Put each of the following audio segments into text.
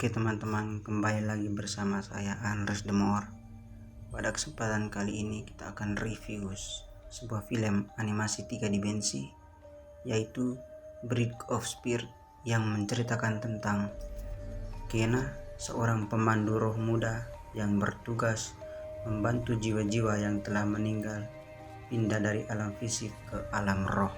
Oke teman-teman, kembali lagi bersama saya Andres Demor. Pada kesempatan kali ini kita akan review sebuah film animasi 3 dimensi, yaitu Bridge of Spirits, yang menceritakan tentang Kena, seorang pemandu roh muda yang bertugas membantu jiwa-jiwa yang telah meninggal pindah dari alam fisik ke alam roh.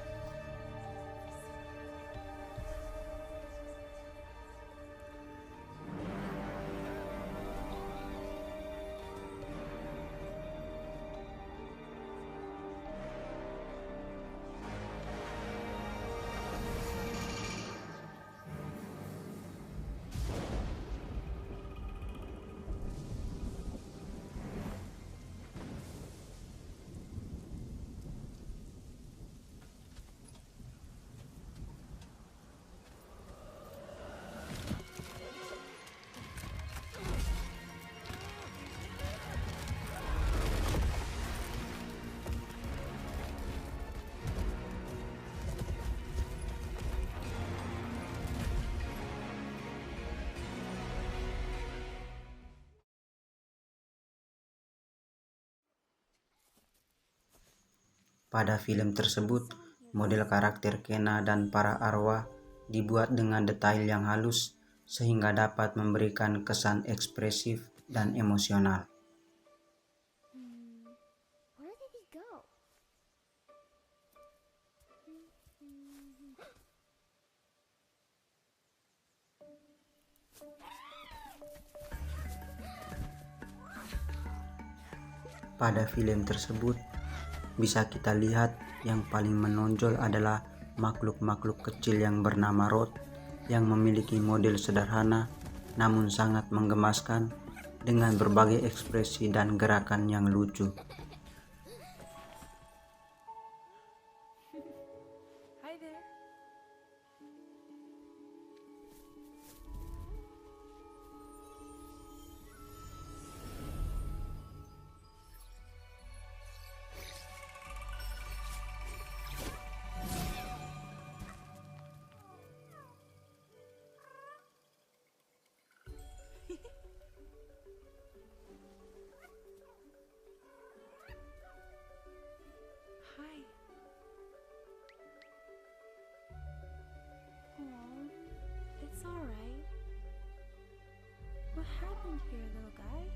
Pada film tersebut, model karakter Kena dan para arwah dibuat dengan detail yang halus sehingga dapat memberikan kesan ekspresif dan emosional. Where did he go? Pada film tersebut, bisa kita lihat yang paling menonjol adalah makhluk-makhluk kecil yang bernama Rod, yang memiliki model sederhana namun sangat menggemaskan dengan berbagai ekspresi dan gerakan yang lucu. Hi there. Hi. Oh, it's all right. What happened here, little guy?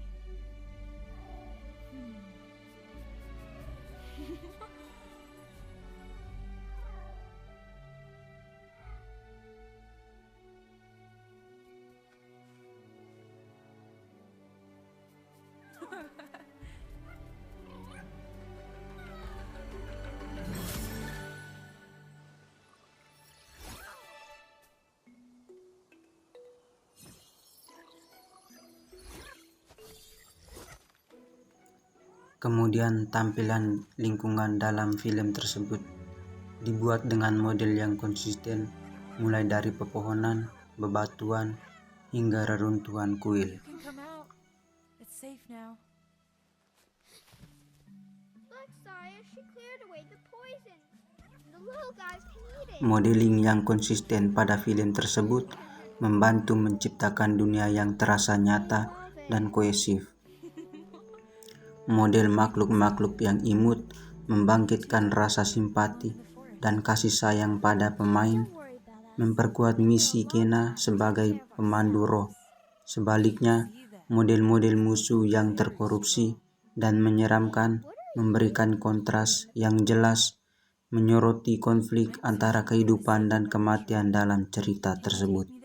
Kemudian tampilan lingkungan dalam film tersebut dibuat dengan model yang konsisten, mulai dari pepohonan, bebatuan, hingga reruntuhan kuil. You can come out. It's safe now. Look, Saya, she cleared away the poison. The little guys can eat it. Modeling yang konsisten pada film tersebut membantu menciptakan dunia yang terasa nyata dan kohesif. Model makhluk-makhluk yang imut membangkitkan rasa simpati dan kasih sayang pada pemain, memperkuat misi Kena sebagai pemandu roh. Sebaliknya, model-model musuh yang terkorupsi dan menyeramkan memberikan kontras yang jelas, menyoroti konflik antara kehidupan dan kematian dalam cerita tersebut.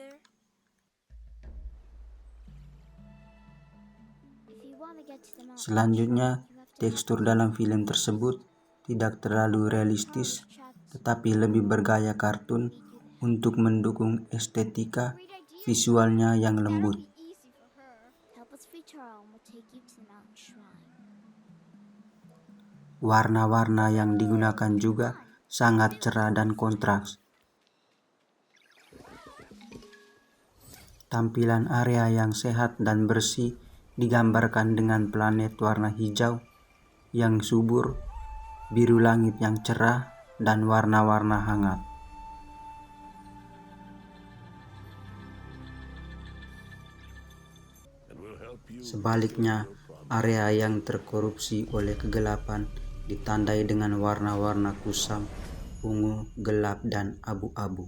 Selanjutnya, tekstur dalam film tersebut tidak terlalu realistis, tetapi lebih bergaya kartun untuk mendukung estetika visualnya yang lembut. Warna-warna yang digunakan juga sangat cerah dan kontras. Tampilan area yang sehat dan bersih digambarkan dengan planet warna hijau yang subur, biru langit yang cerah, dan warna-warna hangat. Sebaliknya, area yang terkorupsi oleh kegelapan ditandai dengan warna-warna kusam, ungu, gelap, dan abu-abu.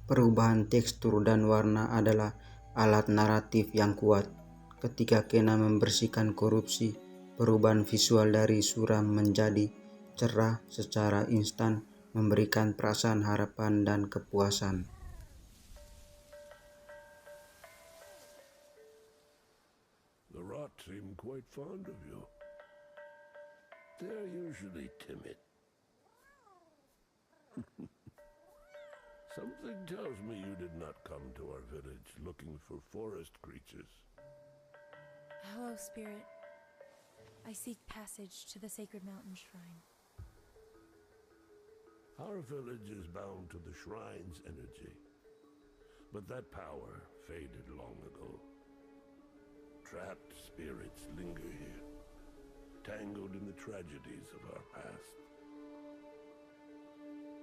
Perubahan tekstur dan warna adalah alat naratif yang kuat. Ketika Kena membersihkan korupsi, perubahan visual dari suram menjadi cerah secara instan, memberikan perasaan harapan dan kepuasan. The rot seem quite fond of you. They're usually timid. Something tells me you did not come to our village looking for forest creatures. Hello, Spirit. I seek passage to the sacred mountain shrine. Our village is bound to the shrine's energy, but that power faded long ago. Trapped spirits linger here, tangled in the tragedies of our past.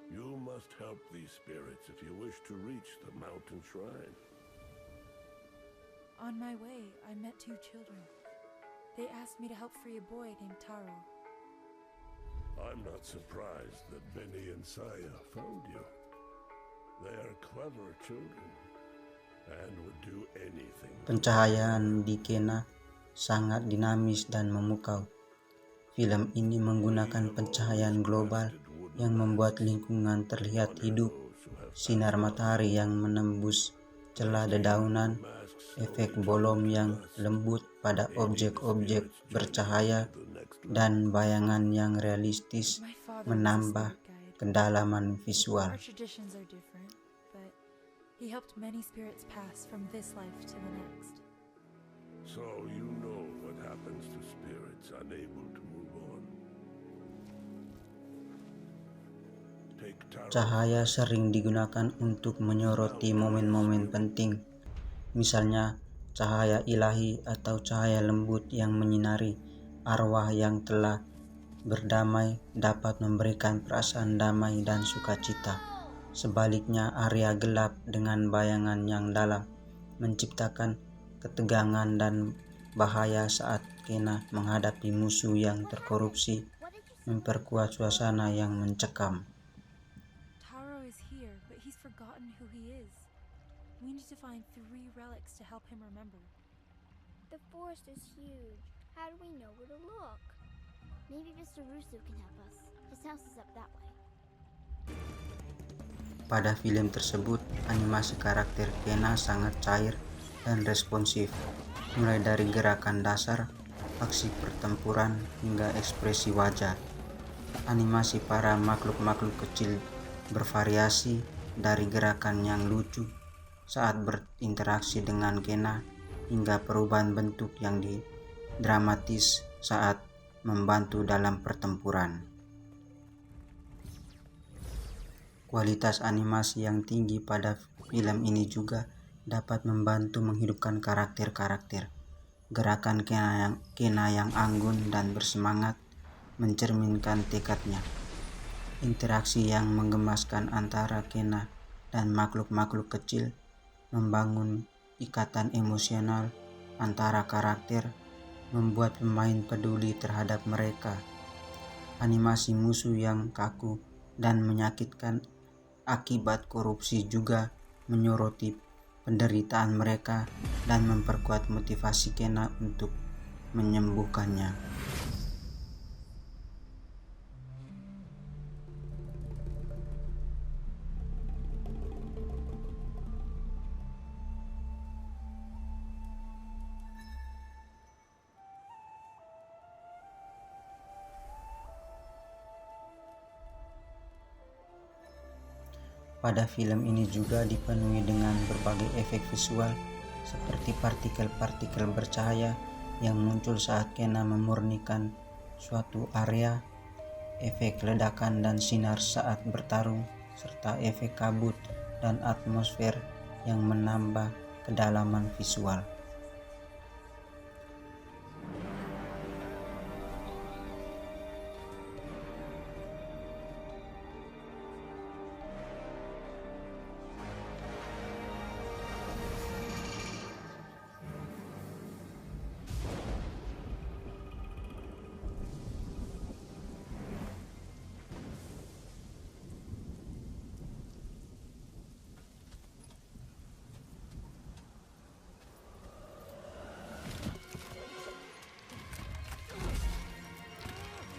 You must help these spirits if you wish to reach the mountain shrine. On my way, I met 2 children. They asked me to help free a boy named Taro. I'm not surprised that Benny and Saya found you. They are clever children and would do anything. Pencahayaan di Kena sangat dinamis dan memukau. Film ini menggunakan pencahayaan global yang membuat lingkungan terlihat hidup. Sinar matahari yang menembus celah dedaunan, efek bolong yang lembut pada objek-objek bercahaya, dan bayangan yang realistis My father menambah was a spirit guide. kedalaman visual. Our traditions are different, but he helped many spirits pass from this life to the next. So you know what happens to spirits unable to move on. Take Taro. Cahaya sering digunakan untuk menyoroti momen-momen penting, misalnya cahaya ilahi atau cahaya lembut yang menyinari arwah yang telah berdamai dapat memberikan perasaan damai dan sukacita. Sebaliknya, area gelap dengan bayangan yang dalam menciptakan ketegangan dan bahaya saat Kena menghadapi musuh yang terkorupsi, memperkuat suasana yang mencekam. Taro is here, but he's forgotten who he is. We need to find 3 relics to help him remember. The forest is huge. How do we know where to look? Maybe Mr. Russo can help us. His house is up that way. Pada film tersebut, animasi karakter Kena sangat cair dan responsif, mulai dari gerakan dasar, aksi pertempuran, hingga ekspresi wajah. Animasi para makhluk-makhluk kecil bervariasi, dari gerakan yang lucu saat berinteraksi dengan Kena hingga perubahan bentuk yang dramatis saat membantu dalam pertempuran. Kualitas animasi yang tinggi pada film ini juga dapat membantu menghidupkan karakter-karakter. Gerakan Kena yang anggun dan bersemangat mencerminkan tekadnya. Interaksi yang menggemaskan antara Kena dan makhluk-makhluk kecil membangun ikatan emosional antara karakter, membuat pemain peduli terhadap mereka. Animasi musuh yang kaku dan menyakitkan akibat korupsi juga menyoroti penderitaan mereka dan memperkuat motivasi Kena untuk menyembuhkannya. Pada film ini juga dipenuhi dengan berbagai efek visual seperti partikel-partikel bercahaya yang muncul saat Kena memurnikan suatu area, efek ledakan dan sinar saat bertarung, serta efek kabut dan atmosfer yang menambah kedalaman visual.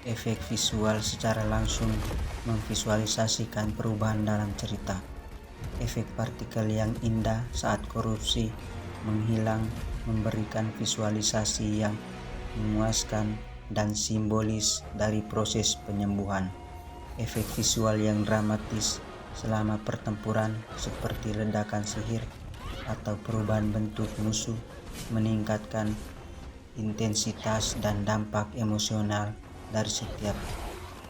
Efek visual secara langsung memvisualisasikan perubahan dalam cerita. Efek partikel yang indah saat korupsi menghilang memberikan visualisasi yang memuaskan dan simbolis dari proses penyembuhan. Efek visual yang dramatis selama pertempuran seperti ledakan sihir atau perubahan bentuk musuh meningkatkan intensitas dan dampak emosional dari setiap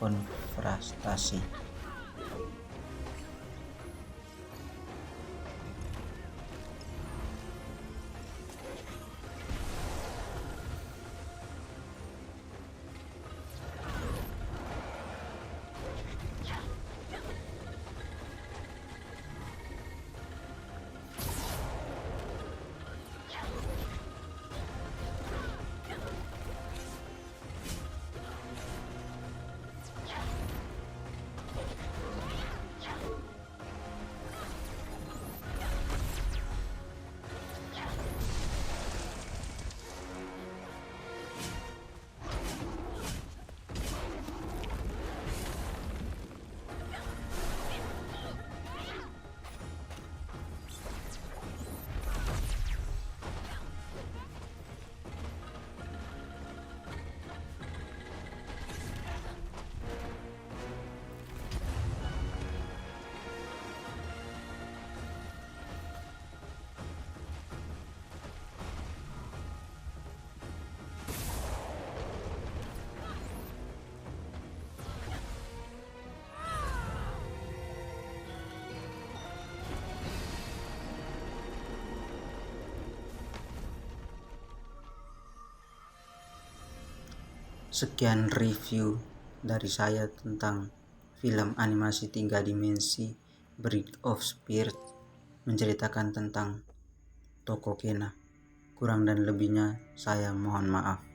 konfrontasi. Sekian review dari saya tentang film animasi 3 dimensi Bridge of Spirits, menceritakan tentang tokoh Kena. Kurang dan lebihnya saya mohon maaf.